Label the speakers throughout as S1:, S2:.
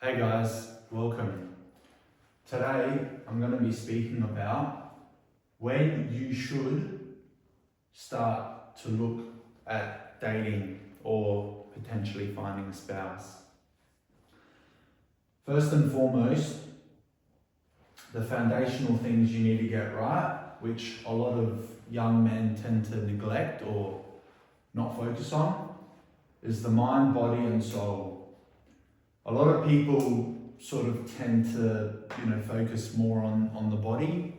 S1: Hey guys, welcome. Today I'm going to be speaking about when you should start to look at dating or potentially finding a spouse. First and foremost, the foundational things you need to get right, which a lot of young men tend to neglect or not focus on, is the mind, body and soul. A lot of people sort of tend to, focus more on the body,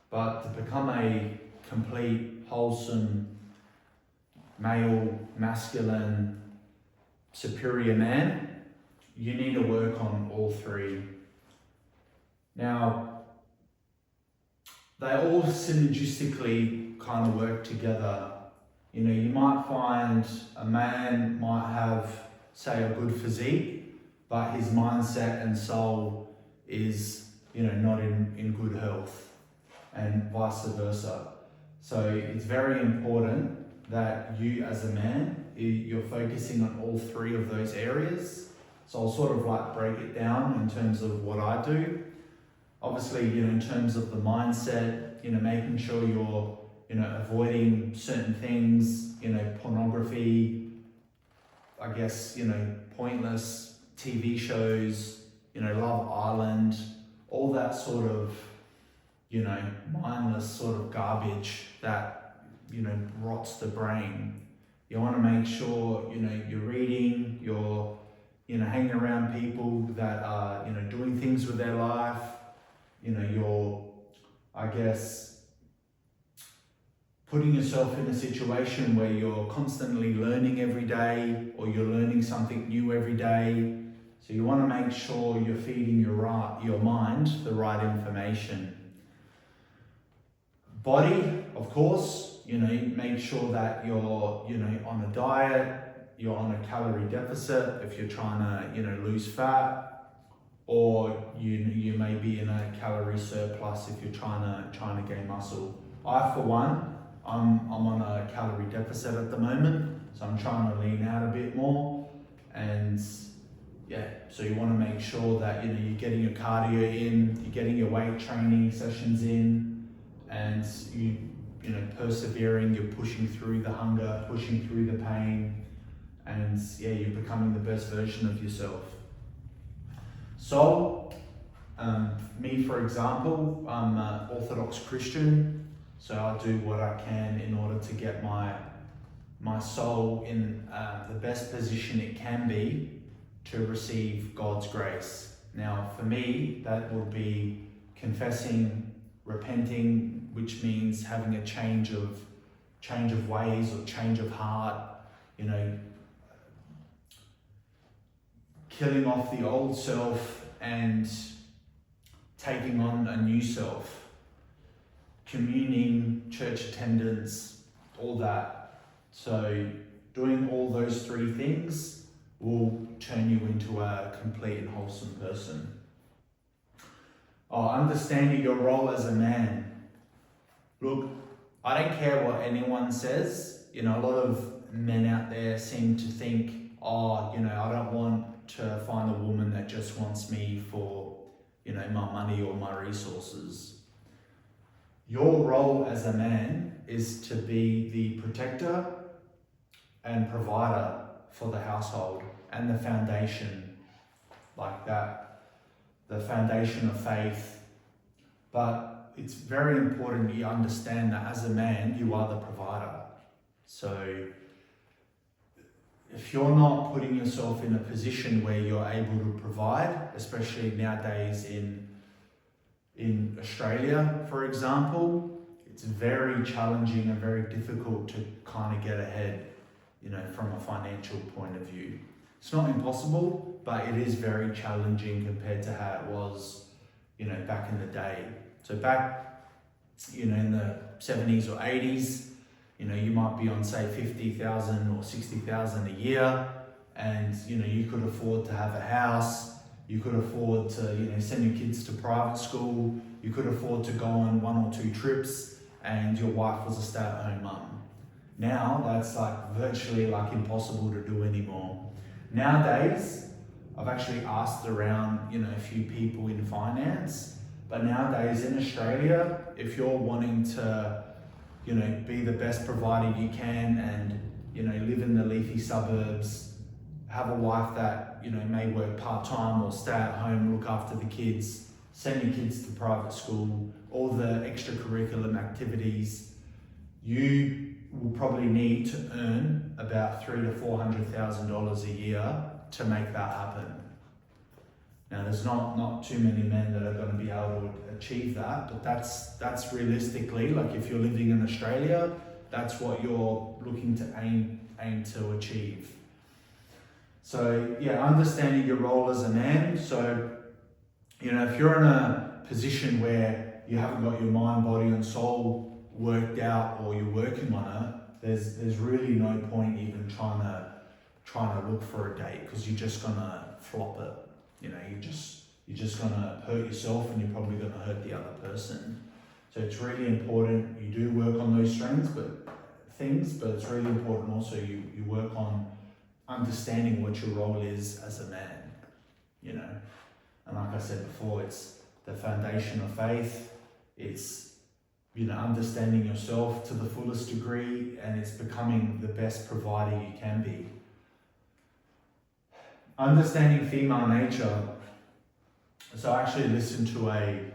S1: but to become a complete, wholesome, male, masculine, superior man, you need to work on all three. Now, they all synergistically kind of work together. You might find a man might have, say, a good physique, but his mindset and soul is, not in good health, and vice versa. So it's very important that you as a man, you're focusing on all three of those areas. So I'll sort of like break it down in terms of what I do. Obviously, in terms of the mindset, making sure you're, avoiding certain things, pornography, I guess, pointless TV shows, Love Island, all that sort of, mindless sort of garbage that, rots the brain. You want to make sure, you're reading, you're, hanging around people that are, doing things with their life, you're, I guess, putting yourself in a situation where you're constantly learning every day, or you're learning something new every day. So you want to make sure you're feeding your mind the right information. Body, of course, make sure that you're, on a diet, you're on a calorie deficit if you're trying to, lose fat, or you may be in a calorie surplus if you're trying to gain muscle. I, for one, I'm on a calorie deficit at the moment, so I'm trying to lean out a bit more, and so you want to make sure that you're getting your cardio in, you're getting your weight training sessions in, and you persevering, you're pushing through the hunger, pushing through the pain, and you're becoming the best version of yourself. So, me for example, I'm an Orthodox Christian, so I do what I can in order to get my soul in the best position it can be to receive God's grace. Now, for me, that would be confessing, repenting, which means having a change of ways or change of heart, killing off the old self and taking on a new self, communing, church attendance, all that. So doing all those three things will turn you into a complete and wholesome person. Understanding your role as a man. Look, I don't care what anyone says. A lot of men out there seem to think, I don't want to find a woman that just wants me for, my money or my resources. Your role as a man is to be the protector and provider for the household and the foundation, like that, the foundation of faith. But it's very important you understand that as a man, you are the provider. So if you're not putting yourself in a position where you're able to provide, especially nowadays in Australia, for example, it's very challenging and very difficult to kind of get ahead, from a financial point of view. It's not impossible, but it is very challenging compared to how it was, back in the day. So back, in the 70s or 80s, you might be on, say, 50,000 or 60,000 a year, and, you could afford to have a house, you could afford to, send your kids to private school, you could afford to go on 1 or 2 trips, and your wife was a stay-at-home mum. Now, that's virtually impossible to do anymore. Nowadays, I've actually asked around, a few people in finance, but nowadays in Australia, if you're wanting to, be the best provider you can and, live in the leafy suburbs, have a wife that, may work part-time or stay at home, look after the kids, send your kids to private school, all the extracurricular activities, you will probably need to earn about $300,000 to $400,000 a year to make that happen. Now, there's not too many men that are going to be able to achieve that, but that's realistically, like if you're living in Australia, that's what you're looking to aim to achieve. So yeah, understanding your role as a man. So, if you're in a position where you haven't got your mind, body and soul worked out, or you're working on it, there's really no point even trying to look for a date, because you're just gonna flop it. You're just gonna hurt yourself, and you're probably gonna hurt the other person. So it's really important you do work on those things, but it's really important also you work on understanding what your role is as a man. And like I said before, it's the foundation of faith. It's understanding yourself to the fullest degree, and it's becoming the best provider you can be. Understanding female nature. So I actually listened to a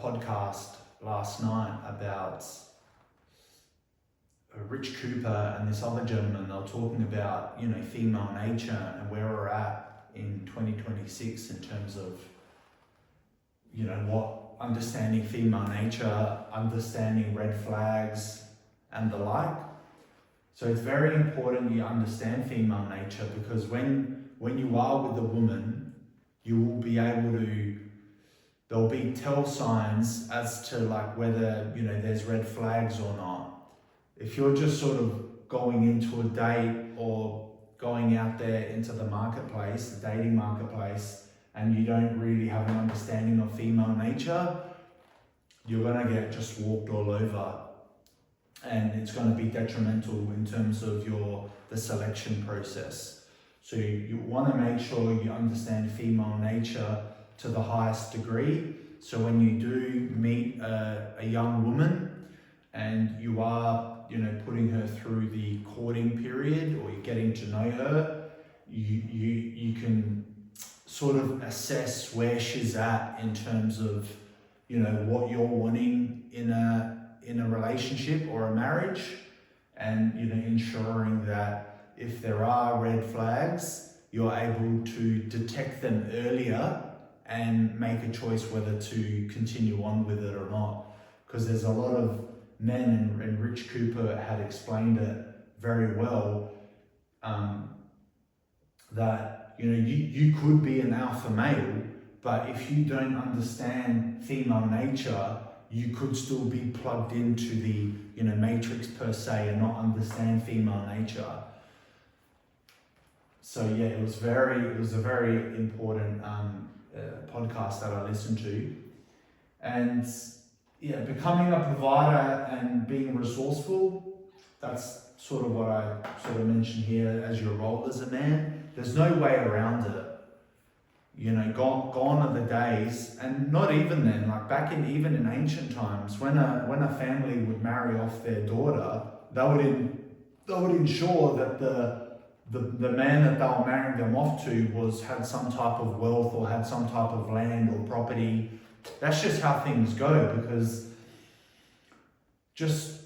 S1: podcast last night about Rich Cooper and this other gentleman. They were talking about female nature and where we're at in 2026 in terms of what understanding female nature, understanding red flags and the like. So it's very important you understand female nature, because when you are with a woman, you will be able to, there'll be tell signs as to like whether there's red flags or not. If you're just sort of going into a date or going out there into the marketplace, the dating marketplace, and you don't really have an understanding of female nature, you're gonna get just walked all over, and it's gonna be detrimental in terms of the selection process. So you wanna make sure you understand female nature to the highest degree. So when you do meet a young woman and you are putting her through the courting period, or you're getting to know her, you can sort of assess where she's at in terms of what you're wanting in a relationship or a marriage, and ensuring that if there are red flags, you're able to detect them earlier and make a choice whether to continue on with it or not. Because there's a lot of men, and Rich Cooper had explained it very well, that you could be an alpha male, but if you don't understand female nature, you could still be plugged into the matrix per se and not understand female nature. So yeah, it was a very important podcast that I listened to. And yeah, becoming a provider and being resourceful, that's sort of what I sort of mentioned here as your role as a man. There's no way around it. Gone are the days, and not even then, like back even in ancient times, when a family would marry off their daughter, they would ensure that the man that they were marrying them off to had some type of wealth or had some type of land or property. That's just how things go, because just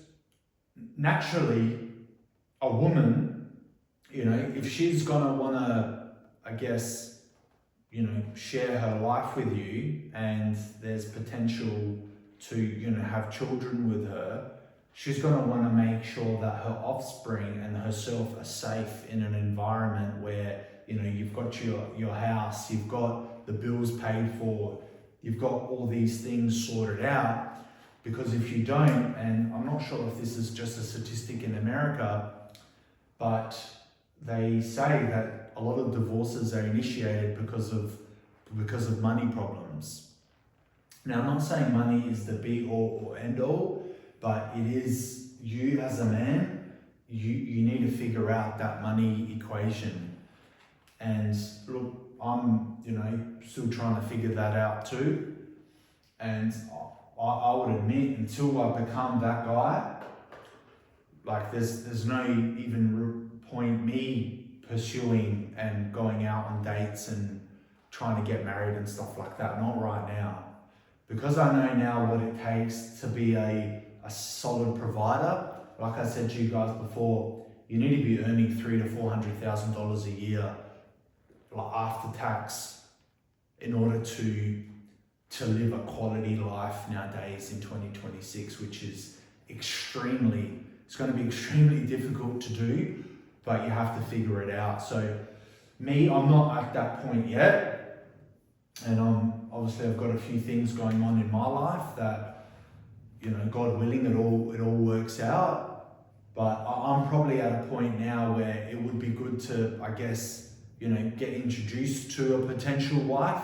S1: naturally a woman, if she's gonna wanna, I guess, share her life with you, and there's potential to, have children with her, she's going to want to make sure that her offspring and herself are safe in an environment where, you've got your house, you've got the bills paid for, you've got all these things sorted out. Because if you don't, and I'm not sure if this is just a statistic in America, but they say that a lot of divorces are initiated because of money problems. Now, I'm not saying money is the be all or end all, but it is, you as a man, you need to figure out that money equation. And look, I'm, still trying to figure that out too. And I would admit, until I become that guy, like there's no even point me pursuing and going out on dates and trying to get married and stuff like that. Not right now. Because I know now what it takes to be a solid provider. Like I said to you guys before, you need to be earning $300,000 to $400,000 a year, like after tax, in order to live a quality life nowadays in 2026, which is it's going to be extremely difficult to do, but you have to figure it out. So me, I'm not at that point yet, and obviously I've got a few things going on in my life that, God willing, it all works out. But I'm probably at a point now where it would be good to, I guess, get introduced to a potential wife.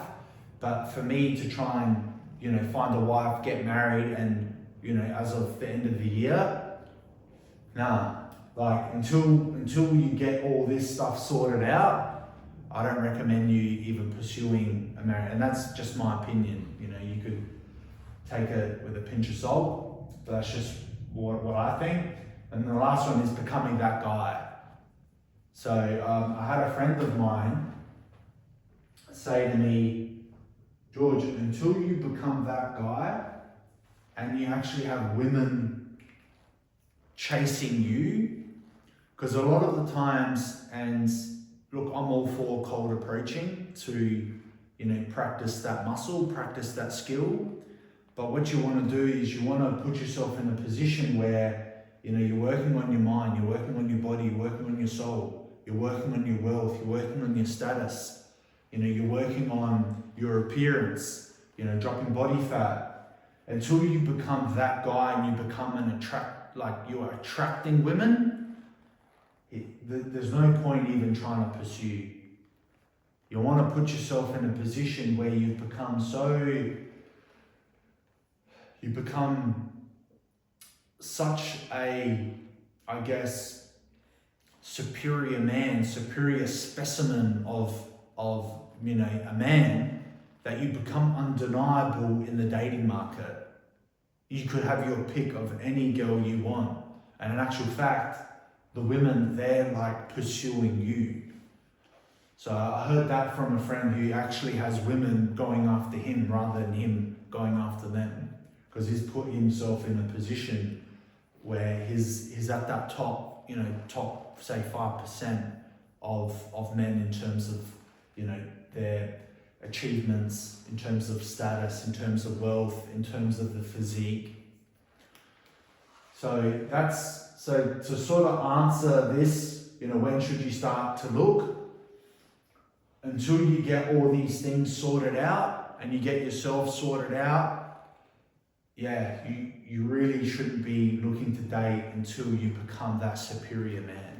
S1: But for me to try and, find a wife, get married, and, as of the end of the year, nah. Like until you get all this stuff sorted out, I don't recommend you even pursuing a marriage. And that's just my opinion. You could take it with a pinch of salt, but that's just what I think. And the last one is becoming that guy. So I had a friend of mine say to me, George, until you become that guy and you actually have women chasing you, because a lot of the times, and look, I'm all for cold approaching to, practice that muscle, practice that skill. But what you want to do is you want to put yourself in a position where, you're working on your mind, you're working on your body, you're working on your soul, you're working on your wealth, you're working on your status, you're working on your appearance, dropping body fat. Until you become that guy and you become you are attracting women, there's no point even trying to pursue. You want to put yourself in a position where you become such a, I guess, superior man, superior specimen of a man, that you become undeniable in the dating market. You could have your pick of any girl you want, and in actual fact, the women, they're like pursuing you. So I heard that from a friend who actually has women going after him rather than him going after them, because he's put himself in a position where he's at that top, top say 5% of men in terms of, their achievements, in terms of status, in terms of wealth, in terms of the physique. So to sort of answer this, when should you start to look? Until you get all these things sorted out and you get yourself sorted out, you really shouldn't be looking to date until you become that superior man.